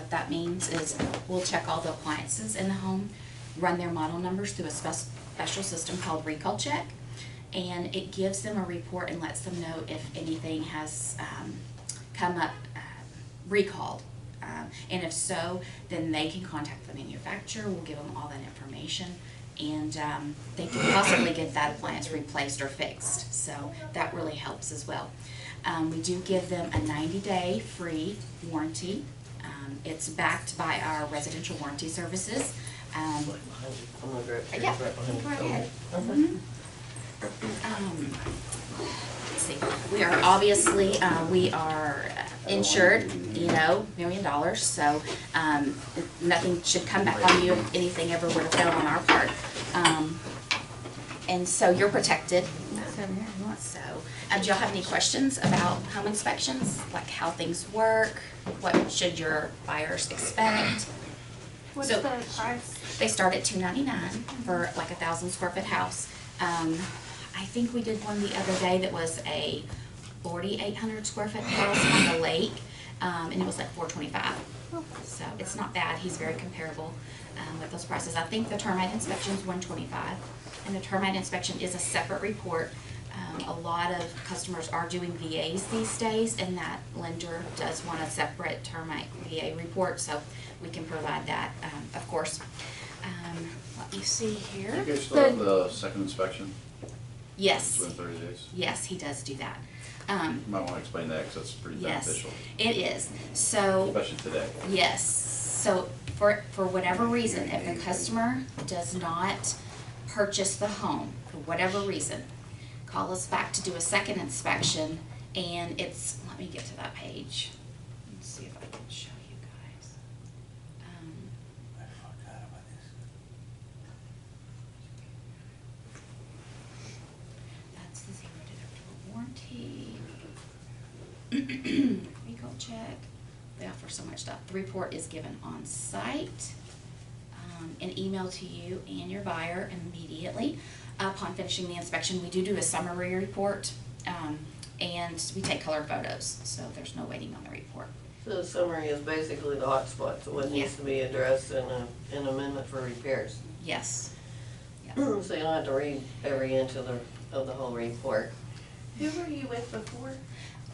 what that means is we'll check all the appliances in the home, run their model numbers through a special system called Recall Check, and it gives them a report and lets them know if anything has come up recalled. And if so, then they can contact the manufacturer. We'll give them all that information, and they can possibly get that appliance replaced or fixed. So that really helps as well. We do give them a 90-day free warranty. It's backed by our residential warranty services. Yeah, go ahead. Let's see. We are obviously we are insured, you know, $1 million. So nothing should come back on you if anything ever were to fail on our part. And so you're protected. So, do y'all have any questions about home inspections, like how things work? What should your buyers expect? What's So, the price? They start at $299 for like a 1,000 square foot house. I think we did one the other day that was a 4,800 square foot house on the lake, and it was like $425. So it's not bad. He's very comparable with those prices. I think the termite inspection is $125, and the termite inspection is a separate report. A lot of customers are doing VAs these days, and that lender does want a separate termite VA report, so we can provide that, of course. Let me see here. Do you guys still have the second inspection? Yes. Within 30 days? Yes, he does do that. You might want to explain that because that's pretty Yes, beneficial. it is. So, Especially today. yes. So for whatever reason, if the customer does not purchase the home, for whatever reason, call us back to do a second inspection, and it's, let me get to that page. Let's see if I can show you guys. That's the zero deductible warranty. Recall check. They offer so much stuff. The report is given on site, and emailed to you and your buyer immediately upon finishing the inspection. We do a summary report, and we take color photos, so there's no waiting on the report. So the summary is basically the hot spots, what needs to be addressed in an amendment for repairs. Yes. Yep. So you don't have to read every inch of the whole report. Who were you with before?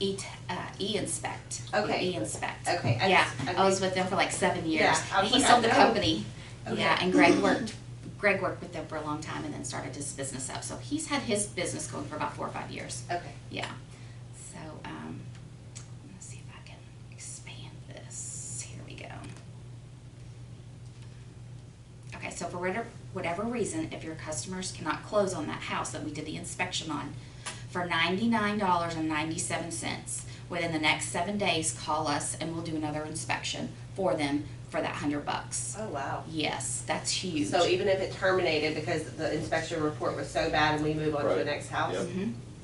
E-Inspect. Okay. E-Inspect. Okay. Yeah, I was with them for like 7 years. Yeah, I And was he like, sold the I know. company. Okay. Yeah, and Greg worked with them for a long time and then started his business up. So he's had his business going for about 4 or 5 years. Okay. Yeah. So, let's see if I can expand this. Here we go. Okay, so for whatever reason, if your customers cannot close on that house that we did the inspection on, for $99.97, within the next 7 days, call us and we'll do another inspection for them for that $100. Oh, wow. Yes, that's huge. So even if it terminated because the inspection report was so bad and we move on to the Right. next house? Yep.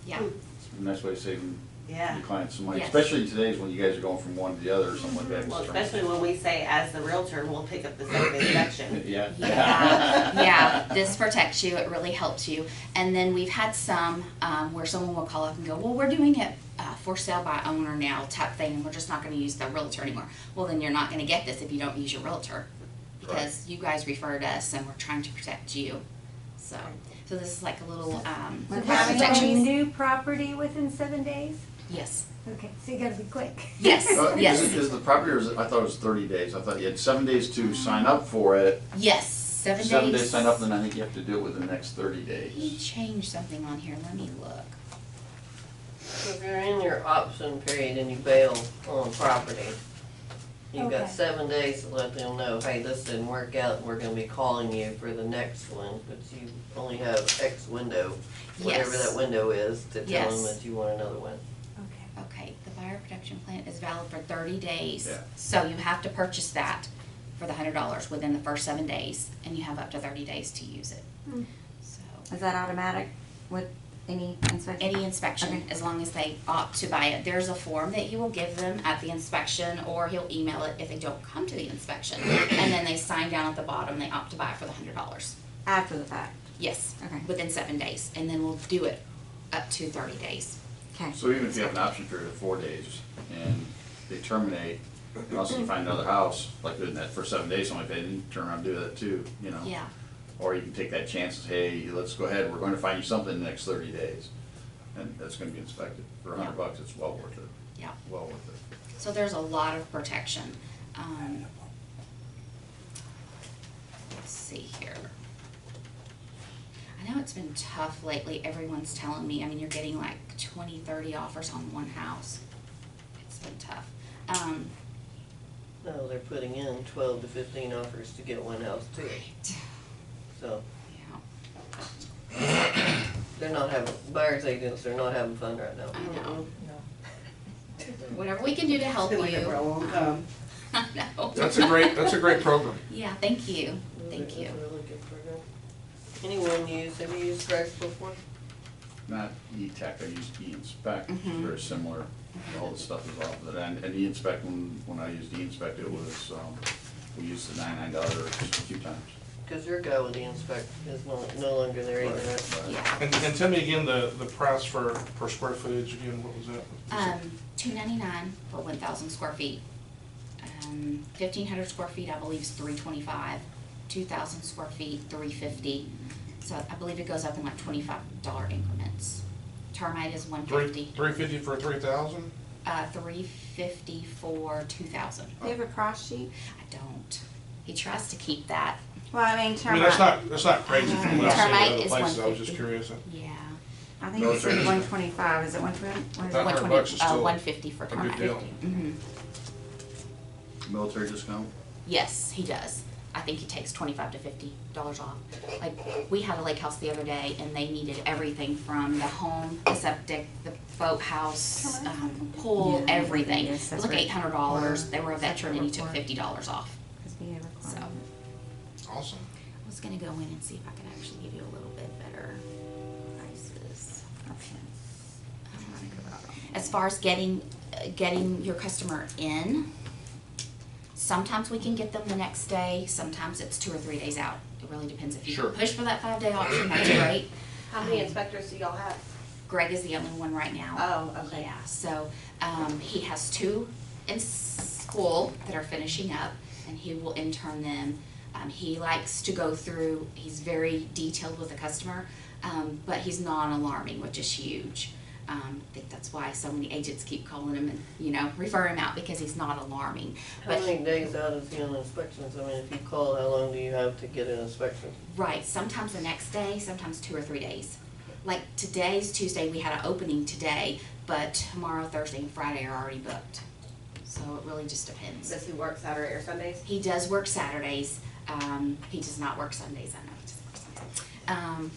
Yeah. It's a nice way of saving Yeah. your clients some money, Yes. especially in today's when you guys are going from one to the other or something like that. Well, especially when we say, as the realtor, we'll pick up the second inspection. Yeah. Yeah, this protects you, it really helps you. And then we've had some where someone will call up and go, well, we're doing it for sale by owner now type thing, and we're just not gonna use the realtor anymore. Well, then you're not gonna get this if you don't use your realtor, because you guys referred us and we're trying to protect you. So this is like a little So protection. having a new property within 7 days? Yes, Okay, so you gotta be quick. yes, yes, Is the property, or I thought it was 30 days. I thought you had 7 days to sign up for it. yes, 7 days. 7 days sign up, then I think you have to do it within the next 30 days. He changed something on here, let me look. So if you're in your option period and you bail on property, you've got Okay. 7 days to let them know, hey, this didn't work out, we're gonna be calling you for the next one, but you only have X window, whatever Yes. that window is, to tell them Yes. that you want another one. Okay. Okay, the buyer protection plan is valid for 30 days. Yeah. So you have to purchase that for the $100 within the first 7 days, and you have up to 30 days to use it. Hmm. So, Is that automatic with any inspection? any inspection, Okay. as long as they opt to buy it. There's a form that he will give them at the inspection, or he'll email it if they don't come to the inspection. And then they sign down at the bottom, they opt to buy it for the $100. After the fact? Yes, Okay. within 7 days, and then we'll do it up to 30 days. Okay. So even if you have an option period of 4 days and they terminate, Unless you find another house, like doing that for 7 days, something like that, and you turn around and do that too, you know? Yeah, Or you can take that chance and say, hey, let's go ahead, we're going to find you something in the next 30 days. And that's gonna be inspected. For $100, it's well worth it. yeah. Well worth it. So there's a lot of protection. Let's see here. I know it's been tough lately. Everyone's telling me, I mean, you're getting like 20, 30 offers on one house. It's been tough. No, they're putting in 12 to 15 offers to get one house too. Right. So Yeah, they're not having, buyer's agents are not having fun right now. I know. Whatever we can do to help you. I know. That's a great program. Yeah, thank you. Thank It's you. a really good program. Anyone have you used Price before? Not ETex, I used E-Inspect, Mhm. very similar. All the stuff is off of it. And E-Inspect, when I used E-Inspect, it was, we used the $99 just a few times. Cause your guy with the inspect is no longer there either, right? Yeah. And tell me again the price per square footage again, what was that? $299 for 1,000 square feet. 1,500 square feet, I believe, is $325. 2,000 square feet, $350. So I believe it goes up in like $25 increments. Termite is $150. $350 for 3,000? $350 for 2,000. Do you have a price sheet? I don't. He tries to keep that. Well, I mean, I termite. mean, that's not crazy from what I've seen in Termite other is places, I was 150. just curious. Yeah. I think it said 125, is it 120? That $100 is still 150 for a good termite. deal. Mm-hmm. Military discount? Yes, he does. I think he takes $25 to $50 off. Like, we had a lake house the other day, and they needed everything from the home, the septic, the boathouse, pool, Yeah, everything. yes, It was that's like right. $800. They were a That's veteran, and he took right. $50 off. Because we have a So, requirement. Awesome. I was gonna go in and see if I could actually give you a little bit better prices. As far as getting your customer in, sometimes we can get them the next day, sometimes it's 2 or 3 days out. It really depends. If you Sure. push for that 5-day option, that's great. How many inspectors do y'all have? Greg is the only one right now. Oh, okay. Yeah, so, he has 2 in school that are finishing up, and he will intern them. He likes to go through, he's very detailed with the customer, but he's non-alarming, which is huge. I think that's why so many agents keep calling him and, refer him out, because he's not alarming. How But many days out is he on inspections? I mean, if you call, how long do you have to get an inspection? Right, sometimes the next day, sometimes 2 or 3 days. Like today's Tuesday, we had an opening today, but tomorrow, Thursday, and Friday are already booked. So it really just depends. Does he work Saturday or Sundays? He does work Saturdays. He does not work Sundays. I know he doesn't work Sundays.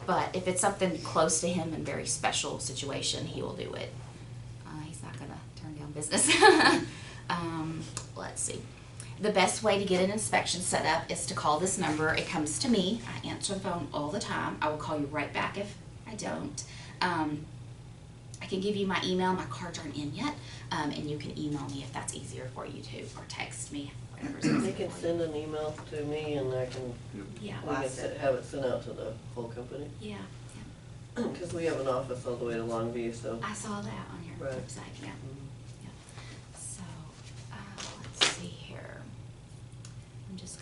But if it's something close to him and very special situation, he will do it. He's not gonna turn down business. Let's see. The best way to get an inspection set up is to call this number. It comes to me. I answer the phone all the time. I will call you right back if I don't. I can give you my email. My cards aren't in yet. And you can email me if that's easier for you too, or text me, whatever's They easier can for you. send an email to me and I can, Yeah, we can have it sent out to the whole company. yeah. Cause we have an office all the way to Longview, so. I saw that on your Right. website, yeah. Yeah. So, let's see here. I'm just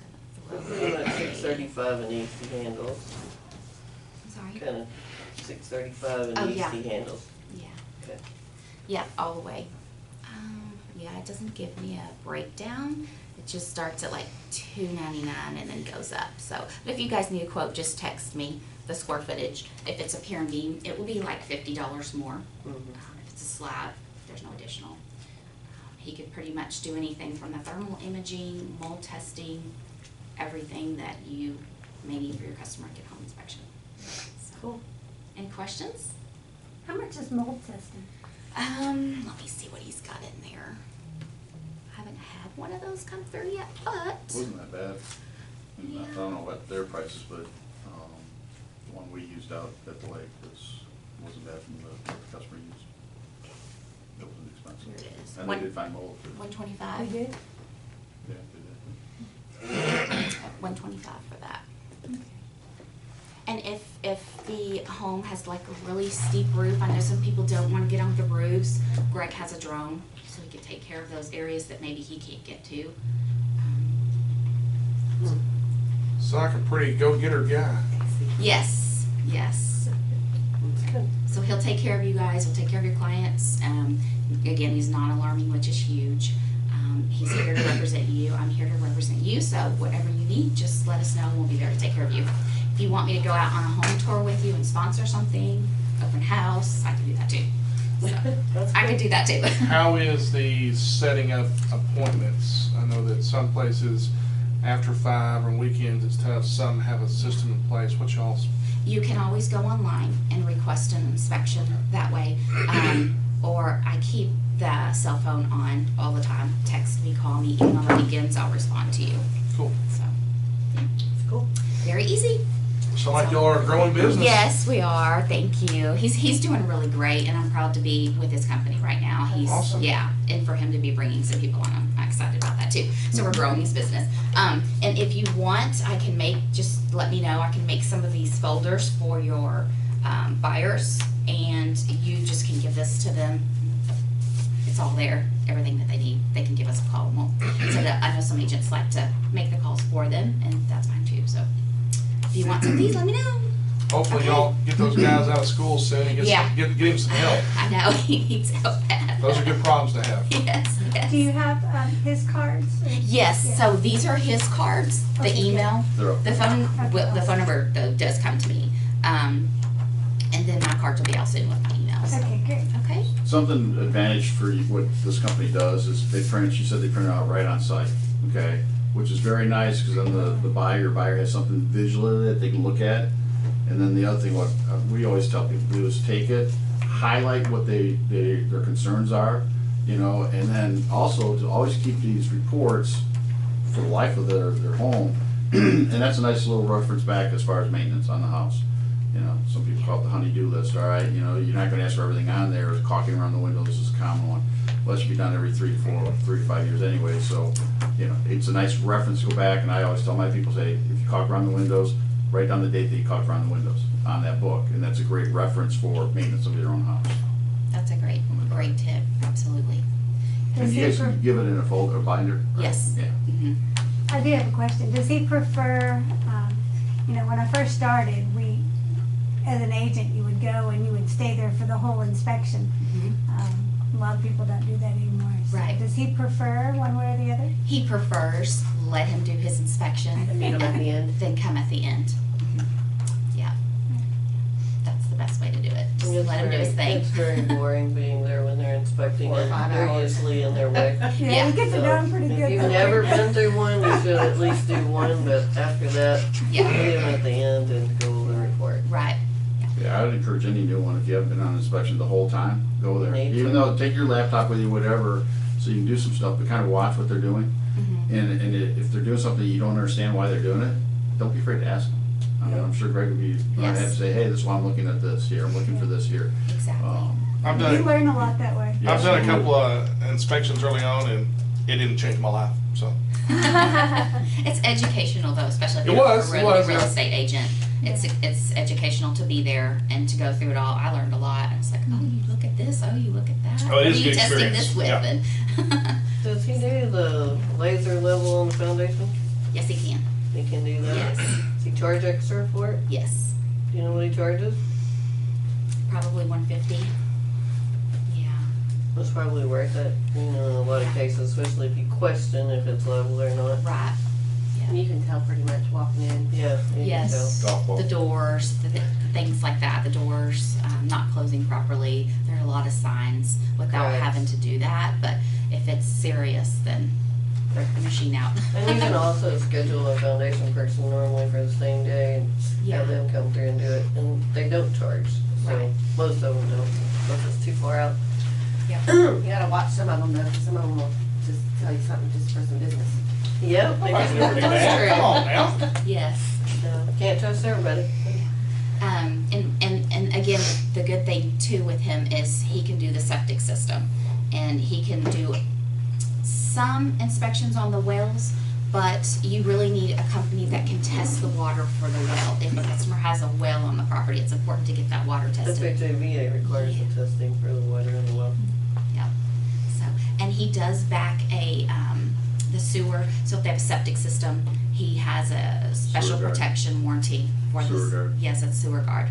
We're gonna pretty throw. much 635 in easy handles, I'm sorry? kinda 635 in Oh, yeah. easy handles. Yeah. Okay. Yeah, all the way. Yeah, it doesn't give me a breakdown. It just starts at like $2.99 and then goes up. So, but if you guys need a quote, just text me the square footage. If it's a pier and beam, it will be like $50 more. If it's a slab, there's no additional. He could pretty much do anything from the thermal imaging, mold testing, everything that you may need for your customer at home inspection. So, Cool. any questions? How much is mold testing? Let me see what he's got in there. I haven't had one of those come through yet, but Wasn't that bad. And I Yeah. don't know what their prices, but, the one we used out at the lake wasn't bad from what the customer used. It wasn't expensive. Here it is. And they did find mold too. 125. We did? Yeah, they did. $125 for that. And if the home has like a really steep roof. I know some people don't want to get on the roofs. Greg has a drone, so he can take care of those areas that maybe he can't get to. So like a pretty go-getter guy. Yes, yes. So he'll take care of you guys, he'll take care of your clients. Again, he's non-alarming, which is huge. He's here to represent you, I'm here to represent you, so whatever you need, just let us know and we'll be there to take care of you. If you want me to go out on a home tour with you and sponsor something, open house, I can do that too. So, I could do that too. How is the setting of appointments? I know that some places after 5 or weekends it's tough, some have a system in place. What's y'all's? You can always go online and request an inspection that way. Or I keep the cell phone on all the time. Text me, call me, even on the weekends, I'll respond to you. Cool. So, It's cool. very easy. So like y'all are a growing business? Yes, we are. Thank you. He's doing really great, and I'm proud to be with his company right now. He's Awesome. Yeah, and for him to be bringing some people on, I'm excited about that too. So we're growing his business. And if you want, I can just let me know. I can make some of these folders for your buyers, and you just can give this to them. It's all there, everything that they need. They can give us a call. So that I know some agents like to make the calls for them, and that's fine too. So if you want some of these, let me know. Hopefully Okay. y'all get those guys out of school soon and get Yeah. get him some help. I know, he needs help bad. Those are good problems to have. Yes, yes. Do you have his cards? Yes, so these are his cards, the Okay, good. email, They're up. the phone number though does come to me. And then my cards will be out soon with the email, so. Okay, great. Okay, Something advantage for you, what this company does is they print, she said they print it out right on site, okay? Which is very nice, because then the buyer has something visual that they can look at. And then the other thing, what we always tell people to do is take it, highlight what their concerns are, you know, and then also to always keep these reports for the life of their home. And that's a nice little reference back as far as maintenance on the house. You know, some people call it the honey-do list, all right? You know, you're not gonna ask for everything on there. Caulking around the windows is a common one. Well, that should be done every 3 to 5 years anyway, so, you know, it's a nice reference to go back, and I always tell my people, say, if you caulk around the windows, write down the date that you caulked around the windows on that book, and that's a great reference for maintenance of your own house. that's a great tip, absolutely. And Does you he guys can give it in a folder, a binder? right? Yes. Yeah. Mhm. I do have a question. Does he prefer, when I first started, as an agent, you would go and you would stay there for the whole inspection. Mhm. A lot of people don't do that anymore. So Right. Does he prefer one way or the other? He prefers, let him do his inspection. Meet him at the end. Then come at the end. Mhm. Yeah. That's the best way to do it. Just let him do his thing. It's very boring being there when they're inspecting 4 or it. 5 They're hours. usually in their way. Yeah. You get to know him pretty good. If you've though. never been through one, you should at least do one, but after that, Yeah. meet them at the end and go over the report. Right. Yeah, I would encourage any new one, if you haven't been on inspection the whole time, go there. Need Even to. though, take your laptop with you, whatever, so you can do some stuff, but kind of watch what they're doing. Mhm. And if they're doing something you don't understand why they're doing it, don't be afraid to ask them. I mean, I'm sure Greg would be, I'd have to say, hey, this is why I'm looking at this here, I'm looking for this here. Exactly. I've You done learn a lot that way. I've done a Yes. couple of inspections early on and it didn't change my life, so. It's educational though, especially if It you're was, a it real was, real yeah. estate agent. It's educational to be there and to go through it all. I learned a lot. It's like, oh, you look at this. Oh, you look at that. Oh, it What is are a you good testing experience. this with? Yeah. And Does he do the laser level on the foundation? yes, he can. He can do that? Yes. Does he charge extra for it? Yes, Do you know what he charges? probably 150. Yeah. It's probably worth it, you know, in a lot of cases, especially if you question if it's level or not. Right. You can tell pretty much walking in. Yeah, you can Yes. Golf ball. The doors, the things like that. The doors not closing properly. There are a lot of signs without Right. having to do that. But if it's serious, then break the machine out. And you can also schedule a foundation person normally for the same day and Yeah. have them come through and do it, and they don't charge, so Right. most of them don't, unless it's too far out. You gotta watch some of them though, 'cause some of them will just tell you something just for some business. Yep, they That's just pretty bad. Come on now. Yes. so, can't trust everybody. And again, the good thing too with him is he can do the septic system, and he can do some inspections on the wells, but you really need a company that can test the water for the well. If a customer has a well on the property, it's important to get that water tested. SHAVA requires the testing for the water in the well. Yep. So, and he does back the sewer, so if they have a septic system, he has a special Sewer guard. protection warranty for this. Sewer guard. Yes, it's sewer guard.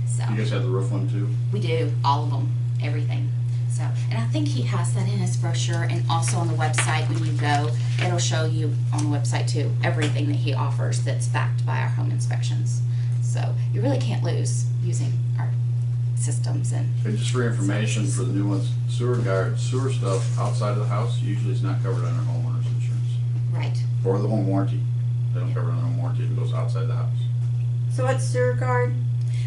So, You guys have the roof one too? we do, all of them, everything. So, and I think he has that in his brochure, and also on the website when you go, it'll show you on the website too, everything that he offers that's backed by our home inspections. So, you really can't lose using our systems and, And just for information for the new ones, sewer guard, sewer stuff outside of the house usually is not covered under homeowner's insurance. right. Or the home warranty. They don't cover it under home warranty if it goes outside the house. So what's sewer guard?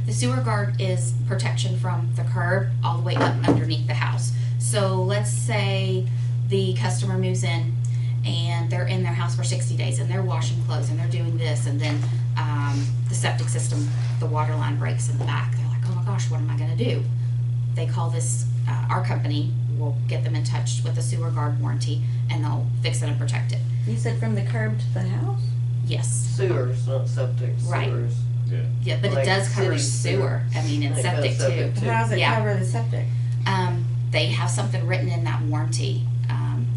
The sewer guard is protection from the curb all the way up underneath the house. So let's say the customer moves in and they're in their house for 60 days and they're washing clothes and they're doing this, and then the septic system, the water line breaks in the back. They're like, oh my gosh, what am I gonna do? They call this, our company will get them in touch with the sewer guard warranty, and they'll fix it and protect it. You said from the curb to the house? Yes. Sewers, not septic, Right. sewers. Yeah. Yeah, but it Like does cover city sewer, I mean, and Like septic septic too. too. How does it Yeah. cover the septic? They have something written in that warranty.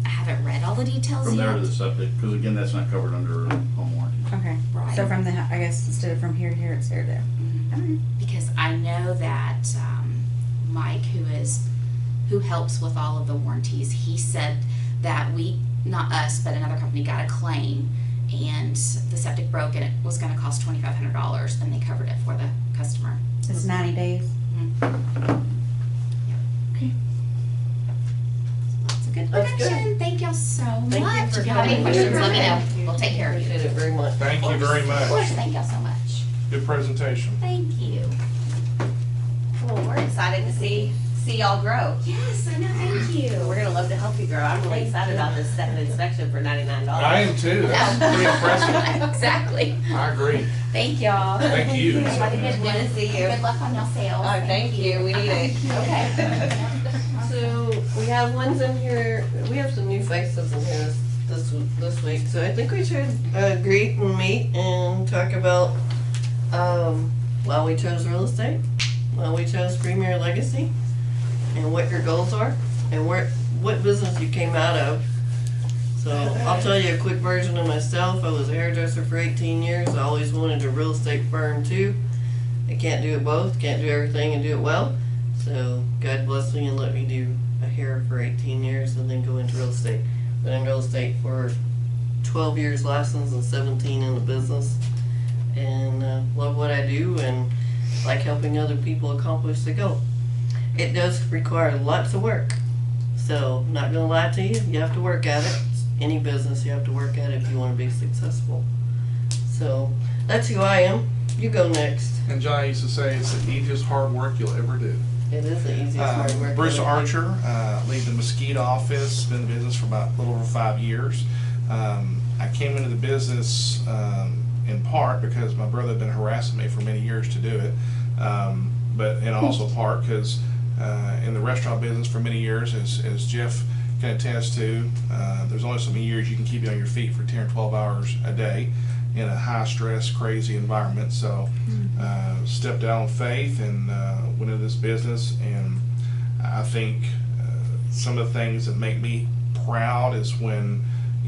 I haven't read all the details From there yet. to the septic, because again, that's not covered under home warranty. Okay. Right. So from the, I guess instead of from here to here, it's there to there. Alright. Because I know that Mike, who helps with all of the warranties, he said that we, not us, but another company got a claim, and the septic broke and it was gonna cost $2,500, and they covered it for the customer. It's 90 days. It's a good That's good. protection. Thank y'all so Thank you much. for If you have any coming. questions, let me know. Thank you. We'll take care of you. Appreciate it very much. Thank you very Of course, much. thank y'all so much. Good presentation. Thank you. Well, we're excited to see y'all grow. Yes, I know, thank you. We're gonna love to help you grow. I'm really Thank excited you. about this second inspection for $99. I am too. That's pretty impressive. Exactly. I agree. Thank y'all. Thank you. Have a good Good one. to see you. Good luck on your sales. Oh, thank you. We need it. Okay. So we have ones in here, we have some new faces in here this week, so I think we should greet and meet and talk about why we chose real estate, why we chose Premier Legacy, and what your goals are, and what business you came out of. So I'll tell you a quick version of myself. I was a hairdresser for 18 years. I always wanted a real estate firm too. I can't do it both, can't do everything and do it well. So God bless me and let me do a hair for 18 years and then go into real estate. Been in real estate for 12 years licensed and 17 in the business. And love what I do and like helping other people accomplish the goal. It does require lots of work. So not gonna lie to you, you have to work at it. Any business you have to work at it if you wanna be successful. So that's who I am. You go next. And John used to say it's the easiest hard work you'll ever do. It is the easiest hard work. Bruce ever. Archer, lead the Mesquite office, been in the business for about a little over 5 years. I came into the business in part because my brother had been harassing me for many years to do it, and also part because in the restaurant business for many years, as Jeff can attest to, there's only so many years you can keep you on your feet for 10 or 12 hours a day in a high stress, crazy environment. So stepped out on faith and went into this business, and I think some of the things that make me proud is when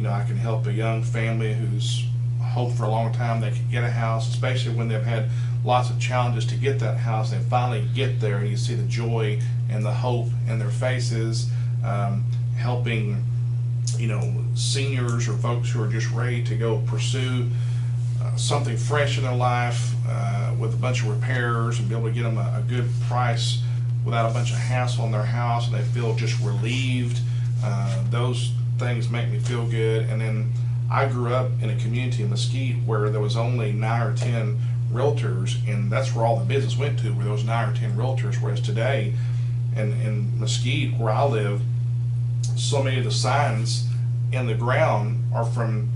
I can help a young family who's hoped for a long time they could get a house, especially when they've had lots of challenges to get that house. They finally get there and you see the joy and the hope in their faces, helping seniors or folks who are just ready to go pursue something fresh in their life with a bunch of repairs and be able to get them a good price without a bunch of hassle in their house, and they feel just relieved. Those things make me feel good. And then I grew up in a community in Mesquite where there was only 9 or 10 realtors, and that's where all the business went to, where there was 9 or 10 realtors, whereas today in Mesquite where I live, so many of the signs in the ground are from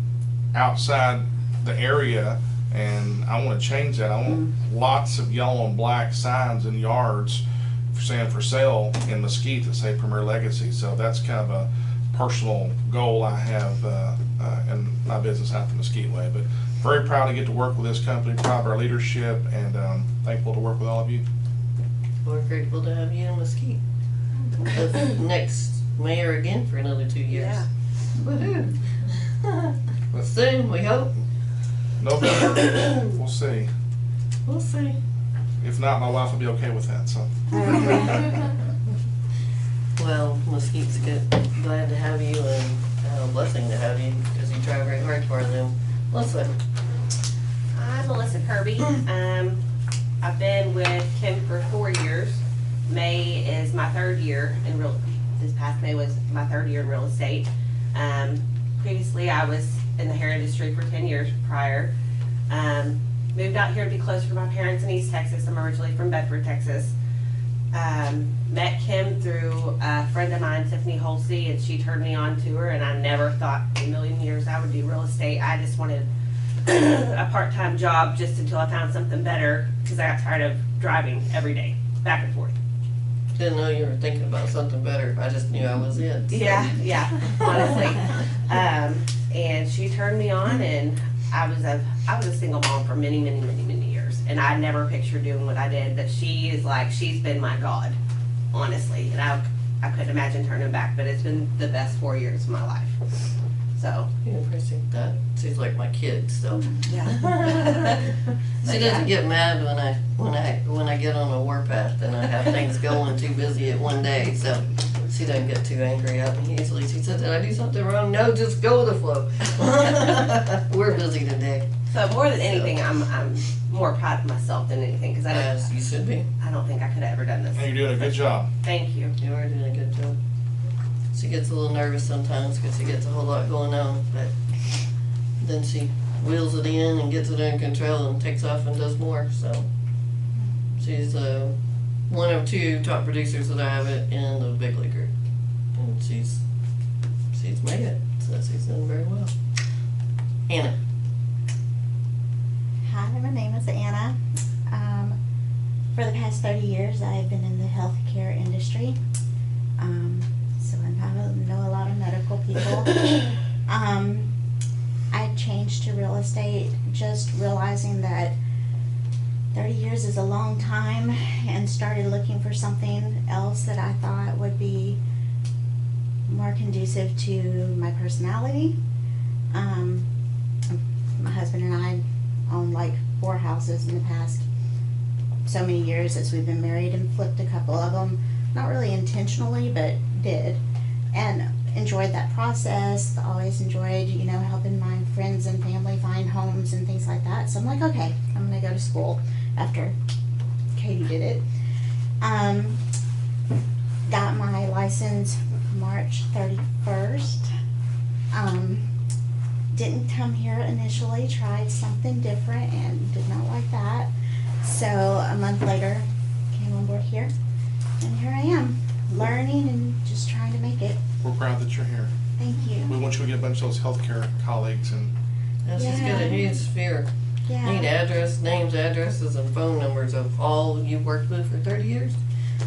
outside the area, and I want to change that. I want lots of yellow and black signs in yards saying for sale in Mesquite that say Premier Legacy. So that's kind of a personal goal I have in my my business out the Mesquite way. But very proud to get to work with this company, proud of our leadership, and thankful to work with all of you. We're grateful to have you in Mesquite. The next mayor again for another 2 years. Yeah. Woohoo! Soon, we hope. November, we'll see. We'll see. If not, my wife will be okay with that, so. Well, Mesquite's good. Glad to have you and a blessing to have you because you try very hard for them. Melissa, I'm Melissa Kirby. I've been with Kim for 4 years. May is my third year in this past May was my third year in real estate. Previously I was in the hair industry for 10 years prior. Moved out here to be closer to my parents in East Texas. I'm originally from Bedford, Texas. Met Kim through a friend of mine, Tiffany Holsey, and she turned me on to her, and I never thought in a million years I would do real estate. I just wanted a part-time job just until I found something better because I got tired of driving every day, back and forth. didn't know you were thinking about something better. I just knew I was it. So. Yeah, honestly. And she turned me on, and I was a single mom for many years, and I never pictured doing what I did. That she's been my God, honestly, and I couldn't imagine turning back. But it's been the best 4 years of my life. So I appreciate that. She's like my kid, so. yeah. She doesn't get mad when I get on a warpath and I have things going too busy at one day, so she doesn't get too angry at me easily. She said, "Did I do something wrong?" "No, just go with the flow." We're busy today. So more than anything, I'm more proud of myself than anything because As you should be. I don't think I could have ever done this. And you're doing a good job. Thank you. You are doing a good job. She gets a little nervous sometimes because she gets a whole lot going on, but then she wheels it in and gets it under control and takes off and does more. So she's one of two top producers that I have in the big league group, and she's made it. So she's done very well. Anna. Hi, my name is Anna. For the past 30 years, I've been in the healthcare industry. So I know a lot of medical people. I changed to real estate just realizing that 30 years is a long time, and started looking for something else that I thought would be more conducive to my personality. My husband and I own like 4 houses in the past so many years as we've been married, and flipped a couple of them, not really intentionally, but did, and enjoyed that process. Always enjoyed, helping my friends and family find homes and things like that. So I'm like, okay, I'm gonna go to school after Katie did it. Got my license March 31st. Didn't come here initially, tried something different and did not like that. So a month later, came on board here, and here I am, learning and just trying to make it. We're proud that you're here. Thank you. We want you to get a bunch of those healthcare colleagues and She's got a huge sphere. Need names, addresses, and phone numbers of all you've worked with for 30 years.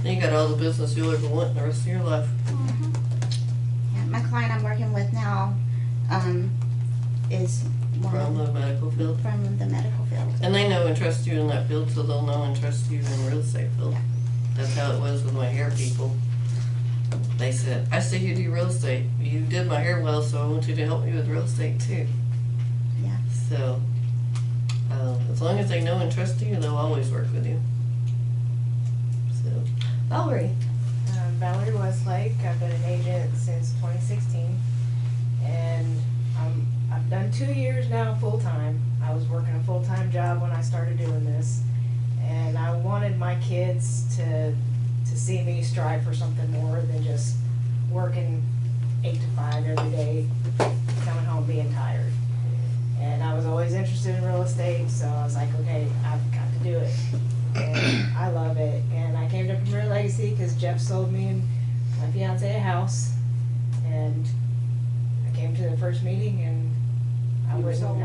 Then you got all the business you'll ever want in the rest of your life. Mhm. Yeah, my client I'm working with now is From the medical field. from the medical field. And they know and trust you in that field, so they'll know and trust you in the real estate field. That's how it was with my hair people. They said, "I see you do real estate. You did my hair well, so I want you to help me with real estate too." Yeah. So, as long as they know and trust you, they'll always work with you. So, Valerie. Valerie Westlake. I've been an agent since 2016, and I've done 2 years now full-time. I was working a full-time job when I started doing this, and I wanted my kids to see me strive for something more than just working 8 to 5 every day, coming home being tired. And I was always interested in real estate, so I was like, okay, I've got to do it. And I love it. And I came to Premier Legacy because Jeff sold me and my fiance a house, and I came to the first meeting, and I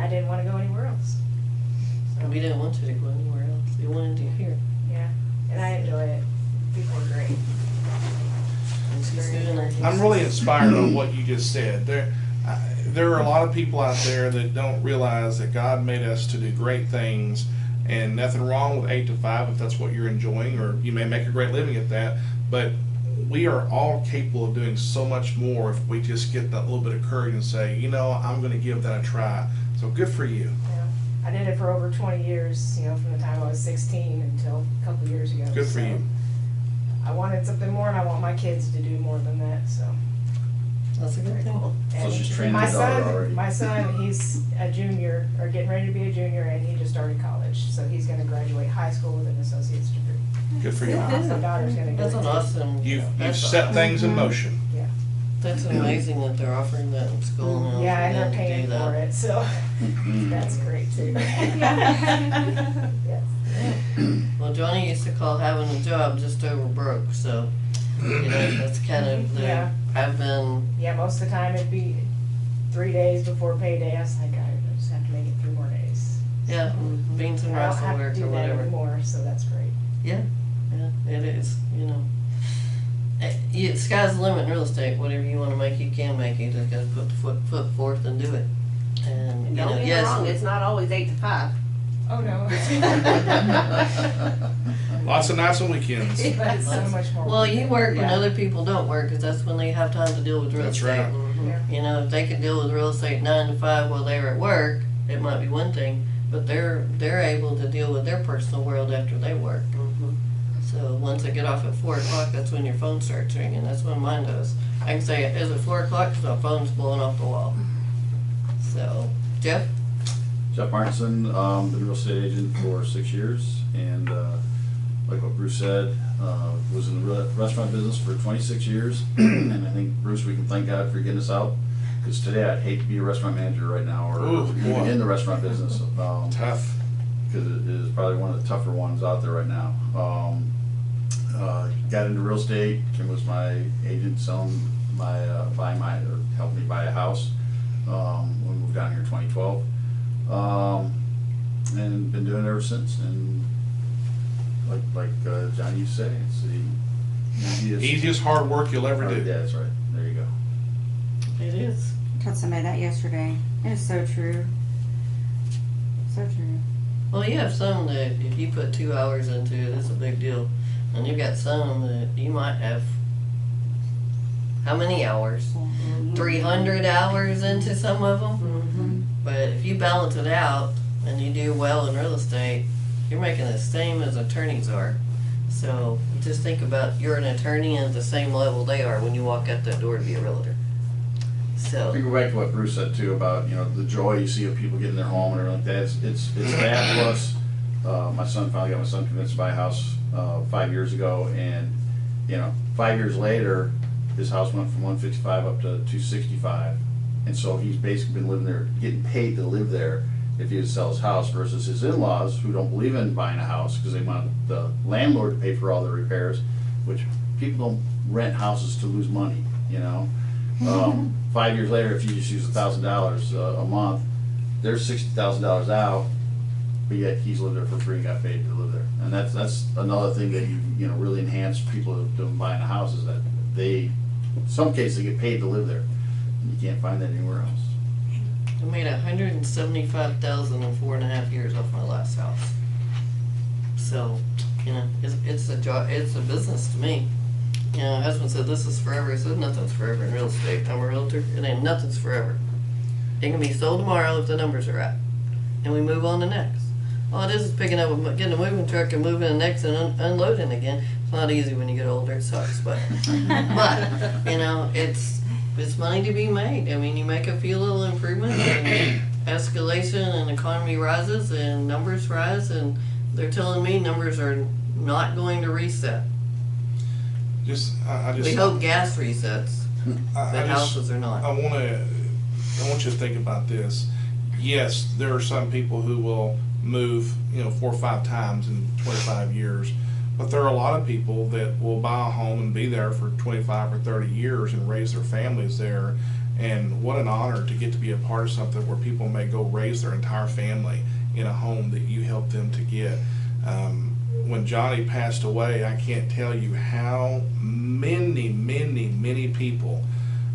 didn't want to go anywhere else. So, We didn't want you to go anywhere else. We wanted you here. yeah, and I enjoy it. People are great. And she's doing it. I'm really inspired by what you just said. there are a lot of people out there that don't realize that God made us to do great things, and nothing wrong with 8 to 5 if that's what you're enjoying, or you may make a great living at that, but we are all capable of doing so much more if we just get that little bit of courage and say, you know, I'm going to give that a try. So good for you. Yeah. I did it for over 20 years, from the time I was 16 until a couple of years ago. Good for So you. I wanted something more, and I want my kids to do more than that, so. That's a good thing. So And she's training my the daughter already. My son, he's a junior, or getting ready to be a junior, and he just started college, so he's gonna graduate high school with an associate's degree. Good for you. My daughter's gonna go. That's an awesome. You've that's set awesome. things in motion. That's amazing that they're offering that in school now. Yeah, and for they're them to paying do that. for it, so Mhm. that's great too. Yes. Well, Johnny used to call having a job just over broke, so, that's kind of the, Yeah. I've been, Yeah, most of the time it'd be 3 days before payday. I was like, I just have to make it 3 more days. yeah, beans and I rice don't will have work to or do that whatever. anymore, so that's great. Yeah, it is, Sky's the limit in real estate. Whatever you wanna make, you can make. You just gotta put the foot forth and do it. And, Don't get me yes. wrong, it's not always 8 to 5. Oh, no. Lots of nights and weekends. But it's so much more. Well, you work when Yeah. other people don't work, cause that's when they have time to deal with real That's estate. right. Yeah. If they could deal with real estate 9 to 5 while they were at work, it might be one thing, but they're able to deal with their personal world after they work. So once they get off at 4 o'clock, that's when your phone starts ringing. That's when mine does. I can say, is it 4 o'clock? Because my phone's blowing off the wall. So, Jeff? Jeff Martinson, been a real estate agent for 6 years, and like what Bruce said, was in the restaurant business for 26 years, and I think, Bruce, we can thank God for getting us out, because today I'd hate to be a restaurant manager right now, or Ooh, even boy. in the restaurant business, Tough. because it is probably one of the tougher ones out there right now. Got into real estate. Kim was my agent selling helping me buy a house when we moved down here in 2012, and been doing it ever since. And like Johnny used to say, it's the Easiest hard work you'll ever do. Yeah, that's right. There you go. It is. I told somebody that yesterday. It is so true. So true. Well, you have some that if you put 2 hours into it, it's a big deal. And you've got some that you might have, how many hours? 300 hours into some of them? But if you balance it out and you do well in real estate, you're making the same as attorneys are. So just think about, you're an attorney at the same level they are when you walk out that door to be a realtor. So. We go back to what Bruce said too about the joy you see of people getting their home and everything like that. It's that plus my son finally got my son convinced to buy a house 5 years ago, and 5 years later his house went from 155 up to 265, and so he's basically been living there, getting paid to live there if he was to sell his house, versus his in-laws who don't believe in buying a house because they want the landlord to pay for all the repairs, which people don't rent houses to lose money. 5 years later, if you just use $1,000 a month, there's $60,000 out, but yet he's lived there for free and got paid to live there. And that's another thing that you really enhance people doing buying a house, is that in some cases they get paid to live there, and you can't find that anywhere else. I made $175,000 in 4.5 years off my last house. So, it's a job, it's a business to me. My husband said this is forever. He said nothing's forever in real estate. I'm a realtor. It ain't nothing's forever. It can be sold tomorrow if the numbers are right, and we move on to next. All it is picking up, getting a moving truck and moving the next and unloading again. It's not easy when you get older. It sucks, but it's money to be made. I mean, you make a few little improvements, and escalation and economy rises, and numbers rise, and they're telling me numbers are not going to reset. We hope gas resets, but houses are not. I want you to think about this. Yes, there are some people who will move, 4 or 5 times in 25 years, but there are a lot of people that will buy a home and be there for 25 or 30 years and raise their families there. And what an honor to get to be a part of something where people may go raise their entire family in a home that you helped them to get. When Johnny passed away, I can't tell you how many people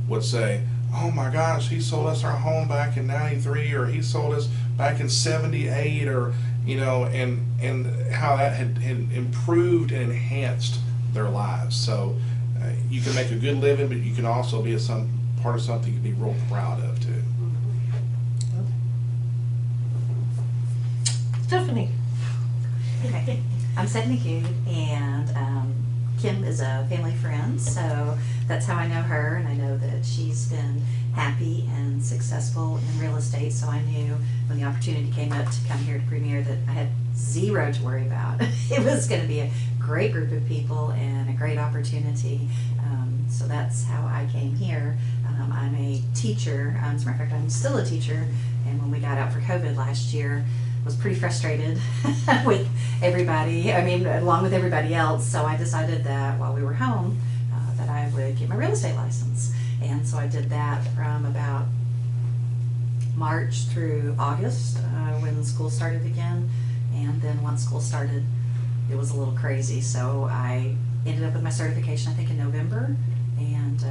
would say, oh my gosh, he sold us our home back in 93, or he sold us back in 78, or, you know, and how that had improved and enhanced their lives. So you can make a good living, but you can also be part of something you can be real proud of too. Stephanie. Okay. I'm Stephanie Good, and Kim is a family friend, so that's how I know her, and I know that she's been happy and successful in real estate, so I knew when the opportunity came up to come here to Premier that I had zero to worry about. It was going to be a great group of people and a great opportunity, so that's how I came here. I'm a teacher, as a matter of fact, I'm still a teacher, and when we got out for COVID last year, was pretty frustrated with everybody, I mean, along with everybody else, so I decided that while we were home, that I would get my real estate license. And so I did that from about March through August, when school started again. And then once school started, it was a little crazy, so I ended up with my certification, I think, in November, and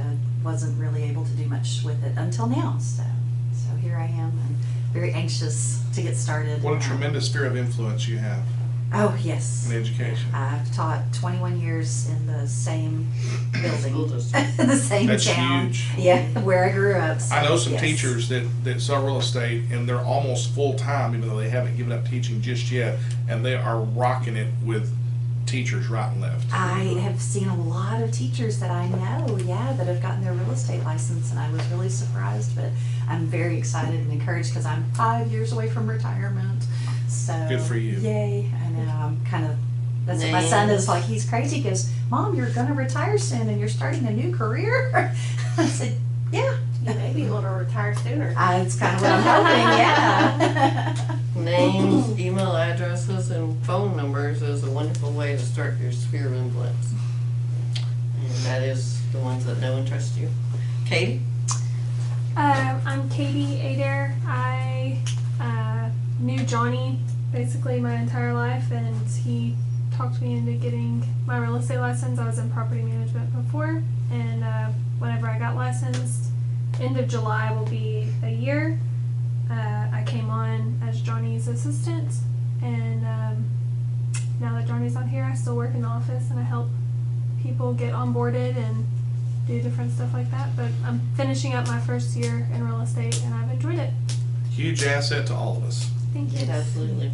wasn't really able to do much with it until now. So here I am, and very anxious to get started. What a tremendous sphere of influence you have Oh, yes. in education. I've taught 21 years in the same building, School district. the same That's town. huge. Yeah, where I grew up. So, I know some yes. teachers that sell real estate, and they're almost full-time, even though they haven't given up teaching just yet, and they are rocking it with teachers right and left. I have seen a lot of teachers that I know, yeah, that have gotten their real estate license, and I was really surprised, but I'm very excited and encouraged because I'm 5 years away from retirement. So Good for you. Yay! I know. I'm kind of. That's what my son is like. He's crazy. He goes, "Mom, you're gonna retire soon, and you're starting a new career." I said, "Yeah." You may be able to retire sooner. That's kind of what I'm hoping. Yeah. Names, email addresses, and phone numbers is a wonderful way to start your sphere of influence. And that is the ones that know and trust you. Katie? I'm Katie Adair. I knew Johnny basically my entire life, and he talked me into getting my real estate license. I was in property management before, and whenever I got licensed, end of July will be a year. I came on as Johnny's assistant, and now that Johnny's not here, I still work in the office and I help people get onboarded and do different stuff like that. But I'm finishing up my first year in real estate, and I've enjoyed it. Huge asset to all of us. Thank you. Absolutely.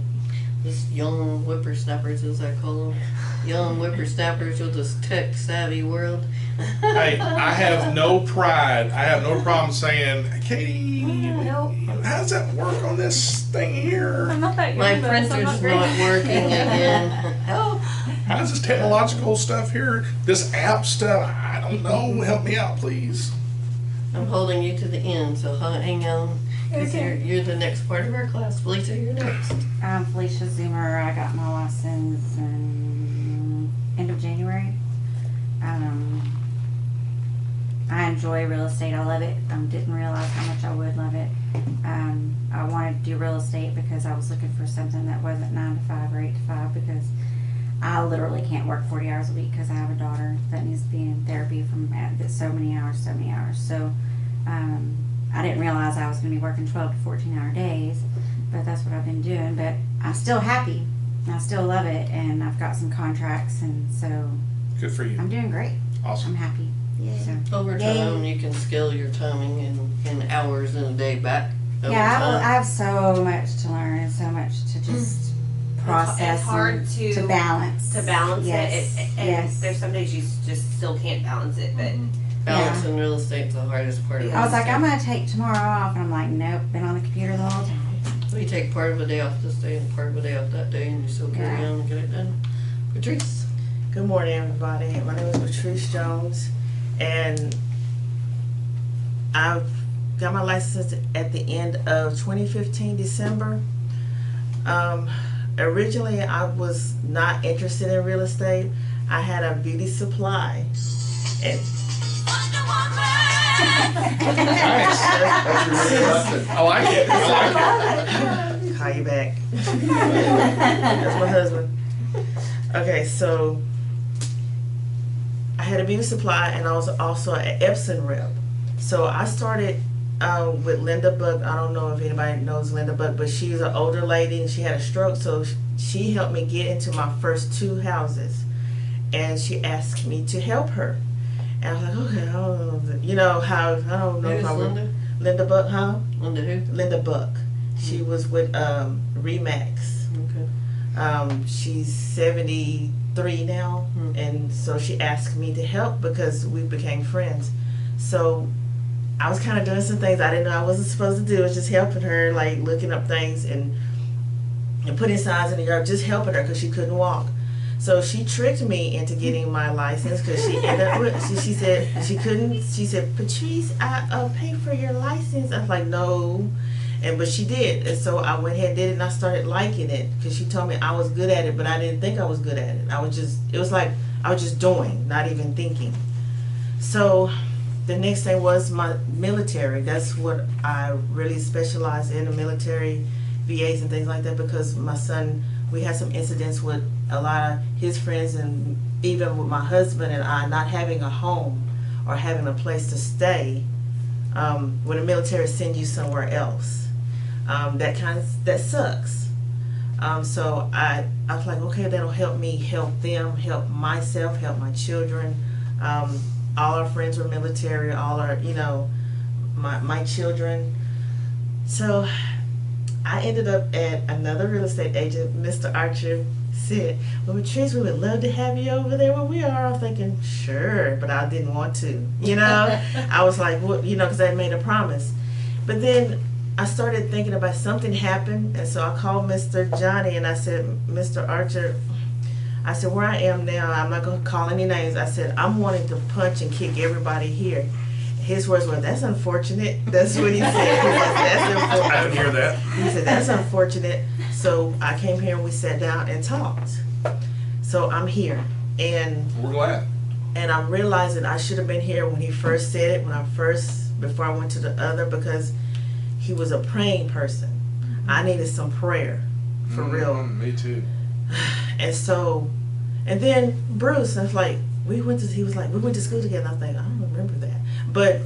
This young whippersnappers, as I call them. Young whippersnappers with this tech-savvy world. Hey, I have no pride. I have no problem saying, Katie, Help. how does that work on this thing here? I'm not that young, My though, so I'm printer's not great. not working again. Help. How does this technological stuff here, this app stuff, I don't know, help me out, please. I'm holding you to the end, so hang on. 'Cause Okay. you're the next part of our class. Felicia, you're next. I'm Felicia Zoomer. I got my license in end of January. I enjoy real estate. I love it. Didn't realize how much I would love it. I wanted to do real estate because I was looking for something that wasn't 9 to 5 or 8 to 5 because I literally can't work 40 hours a week because I have a daughter that needs to be in therapy from so many hours. So I didn't realize I was going to be working 12 to 14-hour days, but that's what I've been doing. But I'm still happy. I still love it, and I've got some contracts, and so Good for you. I'm doing great. I'm Awesome. happy. So, Over time, you can scale your timing in hours in a day back. Over yeah, time. I have so much to learn and so much to just process. It's hard and to balance. Yes. it. And Yes. there's some days you just still can't balance it, but Balancing real estate's the hardest part of I was like, real I'm estate. going to take tomorrow off, and I'm like, nope, been on the computer the whole time. We take part of a day off this day and part of a day off that day, and you still carry Yeah. on and get it done. Patrice? Good morning, everybody. My name is Patrice Jones, and I've got my license at the end of 2015, December. Originally, I was not interested in real estate. I had a beauty supply, and Nice. That's your introduction. I like it. I like it. call you back. That's my husband. Okay, so I had a beauty supply, and I was also an Epson rep. So I started with Linda Buck. I don't know if anybody knows Linda Buck, but she's an older lady and she had a stroke. So she helped me get into my first 2 houses, and she asked me to help her. And I was like, okay, I don't know, you know how I don't know Who's if I would. Linda? Linda Buck, huh? Linda who? Linda Buck. She was with Remax. Okay. She's 73 now, and so she asked me to help because we became friends. So I was kind of doing some things I didn't know I wasn't supposed to do. I was just helping her, like looking up things and putting signs in the yard, just helping her because she couldn't walk. So she tricked me into getting my license because she ended up with, she said she couldn't. She said, Patrice, I pay for your license. I was like, no. But she did, and so I went ahead and did it, and I started liking it because she told me I was good at it, but I didn't think I was good at it. It was like I was just doing, not even thinking. So the next thing was my military. That's what I really specialize in, the military, VAs and things like that, because my son, we had some incidents with a lot of his friends, and even with my husband and I not having a home or having a place to stay when the military send you somewhere else. That sucks. So I was like, okay, that'll help me help them, help myself, help my children. All our friends were military, all our, my children. So I ended up at another real estate agent. Mr. Archer said, well, Patrice, we would love to have you over there where we are. I was thinking, sure, but I didn't want to, I was like, well, because I made a promise. But then I started thinking about something happened, and so I called Mr. Johnny and I said, Mr. Archer, I said, where I am now, I'm not going to call any names. I said, I'm wanting to punch and kick everybody here. His words were, that's unfortunate. That's what he said. He was like, that's unfortunate. I didn't hear that. He said, that's unfortunate. So I came here and we sat down and talked. So I'm here. And We're glad. and I'm realizing I should have been here when he first said it, before I went to the other, because he was a praying person. I needed some prayer, for real. Me too. And so, and then Bruce, I was like, he was like, we went to school together. I think, I don't remember that. But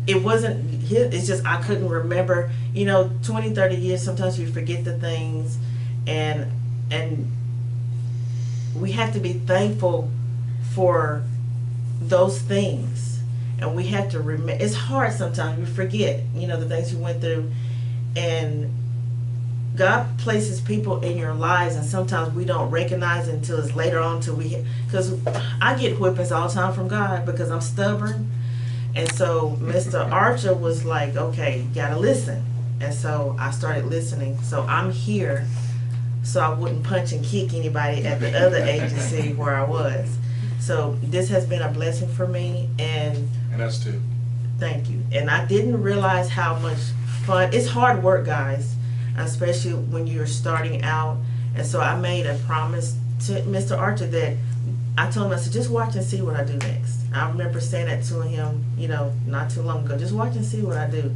it wasn't, it's just I couldn't remember, 20, 30 years, sometimes you forget the things, and we have to be thankful for those things. And we have to remember, it's hard sometimes, we forget, the things you went through, and God places people in your lives, and sometimes we don't recognize it until it's later on, because I get whippings all the time from God because I'm stubborn. And so Mr. Archer was like, okay, you gotta listen. And so I started listening. So I'm here so I wouldn't punch and kick anybody at the other agency where I was. So this has been a blessing for me, and us too. Thank you. And I didn't realize how much fun, it's hard work, guys, especially when you're starting out. And so I made a promise to Mr. Archer that I told him, I said, just watch and see what I do next. I remember saying that to him, not too long ago. Just watch and see what I do.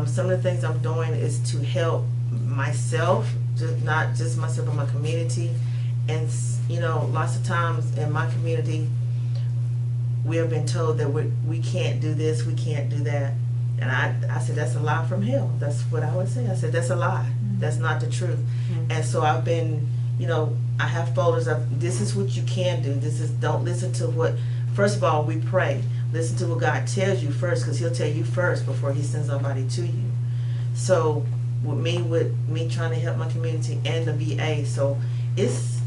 Some of the things I'm doing is to help myself, not just myself, but my community. And, lots of times in my community, we have been told that we can't do this, we can't do that. And I said, that's a lie from hell. That's what I would say. I said, that's a lie. That's not the truth. And so I've been, I have folders of, this is what you can do. Don't listen to what, first of all, we pray. Listen to what God tells you first, because he'll tell you first before he sends somebody to you. So with me trying to help my community and the VA, so it's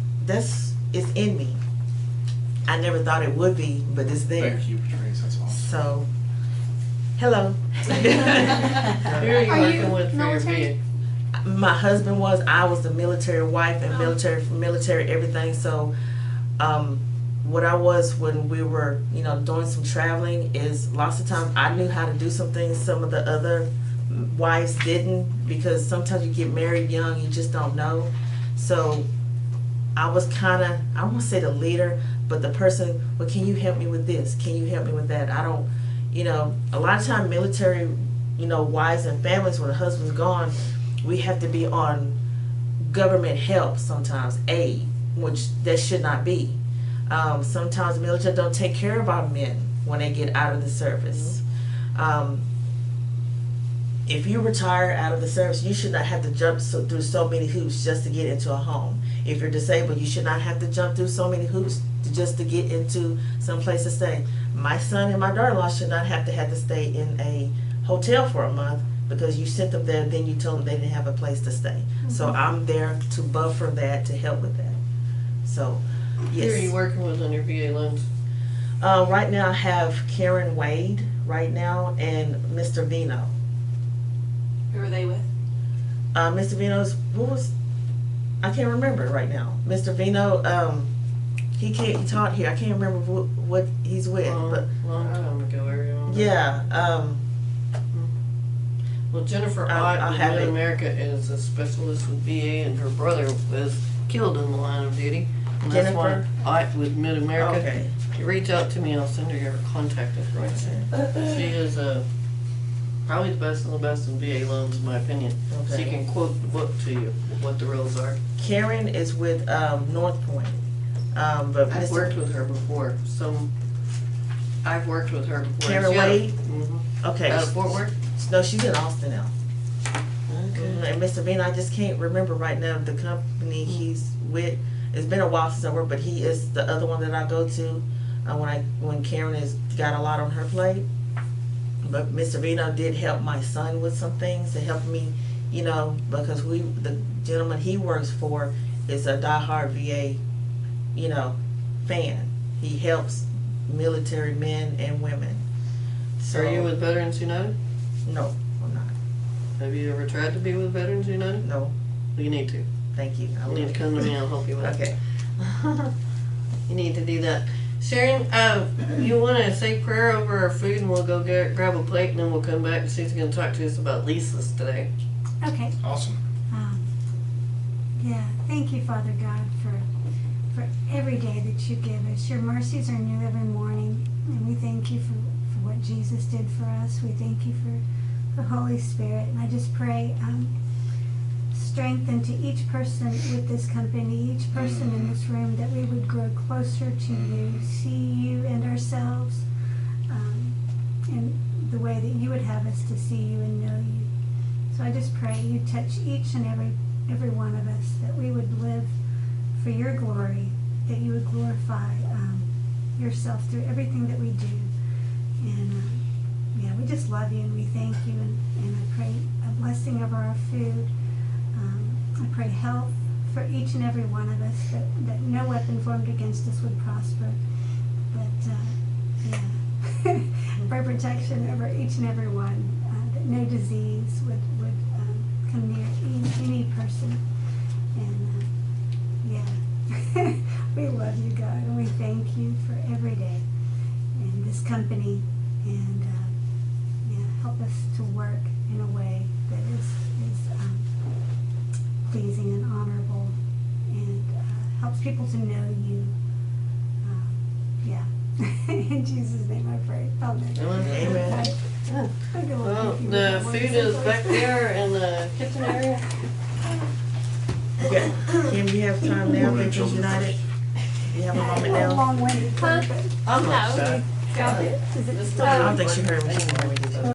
in me. I never thought it would be, but it's there. Thank you, Patrice. That's awesome. So, hello. Who are you working with for your military? VA? My husband was. I was the military wife and military everything. So, what I was when we were, doing some traveling is lots of times I knew how to do some things some of the other wives didn't, because sometimes you get married young, you just don't know. So I was kind of, I won't say the leader, but the person, well, can you help me with this? Can you help me with that? I don't, a lot of time military, wives and families, when the husband's gone, we have to be on government help sometimes, aid, which that should not be. Sometimes military don't take care of our men when they get out of the service. If you retire out of the service, you should not have to jump through so many hoops just to get into a home. If you're disabled, you should not have to jump through so many hoops just to get into some place to stay. My son and my daughter-in-law should not have to stay in a hotel for a month because you sent them there, then you told them they didn't have a place to stay. So I'm there to buffer that, to help with that. So, yes. Who are you working with on your VA loans? Right now I have Karen Wade right now and Mr. Vino. Who are they with? Mr. Vino's, I can't remember right now. Mr. Vino, he taught here. I can't remember what he's with, but Long time ago, everyone. yeah. Well, Jennifer I'll Ott with have it. Mid-America is a specialist with VA, and her brother was killed in the line of duty. And that's why Jennifer? Ott with Mid-America. Okay. You reach out to me, I'll send her your contact information. She is probably the best of the best in VA loans, in my opinion. Okay. She can quote the book to you, what the rules are. Karen is with North Point. But I've worked with her before. I've worked with her before. Karen Wade? Mm-hmm. Okay. Out of Fort Worth? No, she's in Austin now. Okay. And Mr. Vino, I just can't remember right now the company he's with. It's been a while since I worked, but he is the other one that I go to when Karen has got a lot on her plate. But Mr. Vino did help my son with some things to help me, because the gentleman he works for is a diehard VA, fan. He helps military men and women. So, Are you with Veterans United? No, I'm not. Have you ever tried to be with Veterans United? No, You need to. thank you. I You need to come to me, I'll help you with it. Okay. You need to do that. Sharon, you want to say prayer over our food and we'll go grab a plate and then we'll come back and she's going to talk to us about leases today. Okay. Awesome. Yeah, thank you, Father God, for every day that you give us. Your mercies are new every morning, and we thank you for what Jesus did for us. We thank you for the Holy Spirit, and I just pray strength into each person with this company, each person in this room, that we would grow closer to you, see you and ourselves in the way that you would have us to see you and know you. So I just pray you touch each and every one of us, that we would live for your glory, that you would glorify yourself through everything that we do. And we just love you and we thank you, and I pray a blessing over our food. I pray health for each and every one of us, that no weapon formed against us would prosper. But for protection over each and every one, that no disease would come near any person. And we love you, God, and we thank you for every day in this company, and help us to work in a way that is pleasing and honorable, and helps people to know you. In Jesus' name I pray. Amen. Amen. Okay, Well, the food is back there in the kitchen area. Okay. Kim, you have time now, Veterans United? You have a moment now? Long-winded. Huh? I'm No. upset. Got it. Is it I don't think she heard me. She didn't hear me.